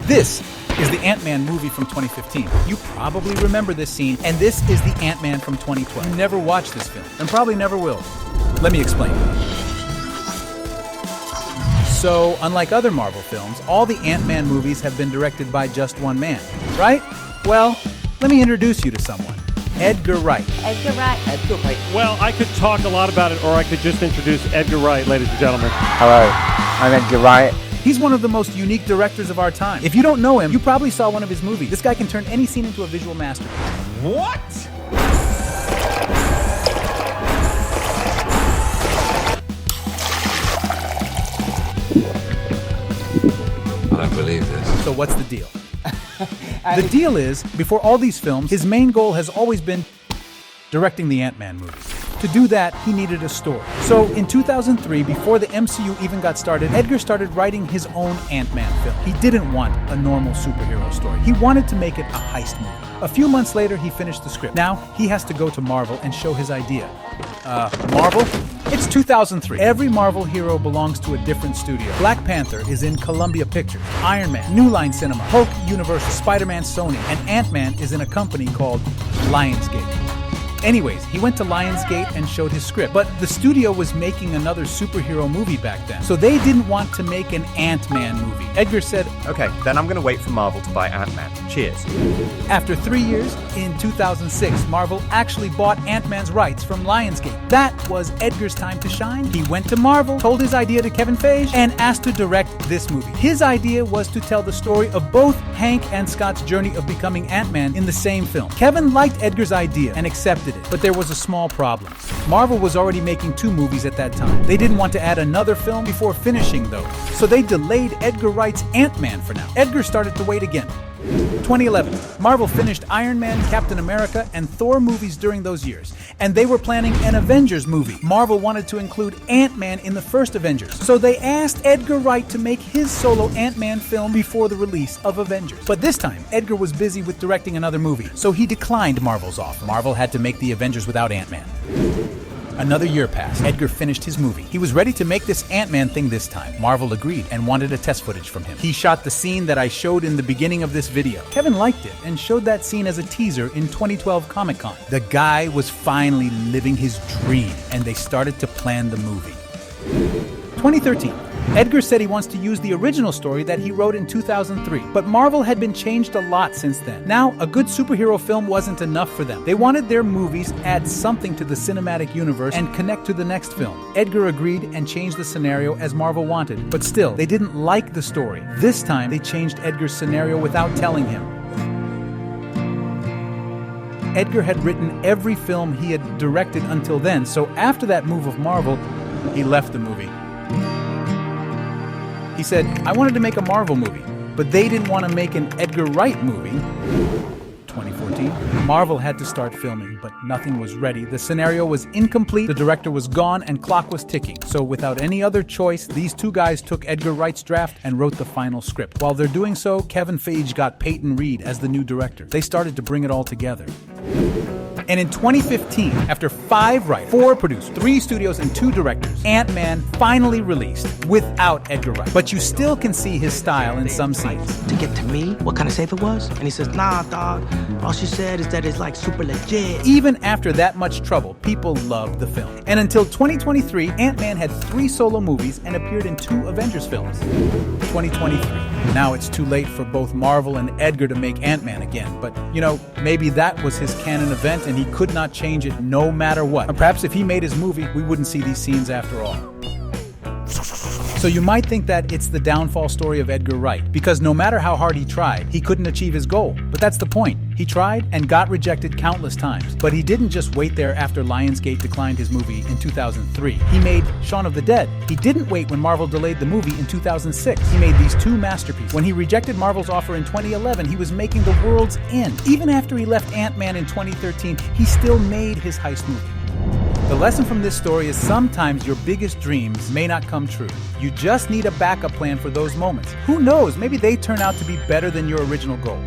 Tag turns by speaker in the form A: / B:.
A: This is the Antman movie from 2015. You probably remember this scene, and this is the Antman from 2012. You never watched this film, and probably never will. Let me explain. So, unlike other Marvel films, all the Ant-Man movies have been directed by just one man, right? Well, let me introduce you to someone. Edgar Wright.
B: Edgar Wright.
C: Edgar Wright.
D: Well, I could talk a lot about it, or I could just introduce Edgar Wright, ladies and gentlemen.
C: Hello, I'm Edgar Wright.
A: He's one of the most unique directors of our time. If you don't know him, you probably saw one of his movies. This guy can turn any scene into a visual masterpiece.
D: What?
E: I don't believe this.
A: So what's the deal? The deal is, before all these films, his main goal has always been directing the Ant-Man movies. To do that, he needed a story. So in 2003, before the MCU even got started, Edgar started writing his own Ant-Man film. He didn't want a normal superhero story. He wanted to make it a heist movie. A few months later, he finished the script. Now, he has to go to Marvel and show his idea. Marvel? It's 2003. Every Marvel hero belongs to a different studio. Black Panther is in Columbia Pictures, Iron Man, New Line Cinema, Hulk, Universal, Spider-Man, Sony, and Ant-Man is in a company called Lionsgate. Anyways, he went to Lionsgate and showed his script, but the studio was making another superhero movie back then, so they didn't want to make an Ant-Man movie. Edgar said,
F: okay, then I'm gonna wait for Marvel to buy Ant-Man. Cheers.
A: After 3 years, in 2006, Marvel actually bought Ant-Man's rights from Lionsgate. That was Edgar's time to shine. He went to Marvel, told his idea to Kevin Feige, and asked to direct this movie. His idea was to tell the story of both Hank and Scott's journey of becoming Ant-Man in the same film. Kevin liked Edgar's idea and accepted it, but there was a small problem. Marvel was already making 2 movies at that time. They didn't want to add another film before finishing those, so they delayed Edgar Wright's Ant-Man for now. Edgar started to wait again. 2011, Marvel finished Iron Man, Captain America, and Thor movies during those years, and they were planning an Avengers movie. Marvel wanted to include Ant-Man in the first Avengers, so they asked Edgar Wright to make his solo Ant-Man film before the release of Avengers. But this time, Edgar was busy with directing another movie, so he declined Marvel's offer. Marvel had to make the Avengers without Ant-Man. Another year passed. Edgar finished his movie. He was ready to make this Ant-Man thing this time. Marvel agreed and wanted a test footage from him. He shot the scene that I showed in the beginning of this video. Kevin liked it and showed that scene as a teaser in 2012 Comic-Con. The guy was finally living his dream, and they started to plan the movie. 2013. Edgar said he wants to use the original story that he wrote in 2003, but Marvel had been changed a lot since then. Now, a good superhero film wasn't enough for them. They wanted their movies to add something to the cinematic universe and connect to the next film. Edgar agreed and changed the scenario as Marvel wanted, but still, they didn't like the story. This time, they changed Edgar's scenario without telling him. Edgar had written every film he had directed until then, so after that move of Marvel, he left the movie. He said, I wanted to make a Marvel movie, but they didn't want to make an Edgar Wright movie. 2014, Marvel had to start filming, but nothing was ready. The scenario was incomplete, the director was gone, and clock was ticking. So without any other choice, these 2 guys took Edgar Wright's draft and wrote the final script. While they're doing so, Kevin Feige got Peyton Reed as the new director. They started to bring it all together. And in 2015, after 5 writers, 4 producers, 3 studios, and 2 directors, Ant-Man finally released without Edgar Wright. But you still can see his style in some scenes.
C: To get to me, what kind of safe it was? And he says, nah, dog. All she said is that it's like super legit.
A: Even after that much trouble, people loved the film. And until 2023, Ant-Man had 3 solo movies and appeared in 2 Avengers films. 2023. Now it's too late for both Marvel and Edgar to make Ant-Man again. But, maybe that was his canon event and he could not change it no matter what. Or perhaps if he made his movie, we wouldn't see these scenes after all. So you might think that it's the downfall story of Edgar Wright, because no matter how hard he tried, he couldn't achieve his goal. But that's the point. He tried and got rejected countless times. But he didn't just wait there after Lionsgate declined his movie in 2003. He made Shaun of the Dead. He didn't wait when Marvel delayed the movie in 2006. He made these 2 masterpieces. When he rejected Marvel's offer in 2011, he was making The World's End. Even after he left Ant-Man in 2013, he still made his heist movie. The lesson from this story is sometimes your biggest dreams may not come true. You just need a backup plan for those moments. Who knows, maybe they turn out to be better than your original goal.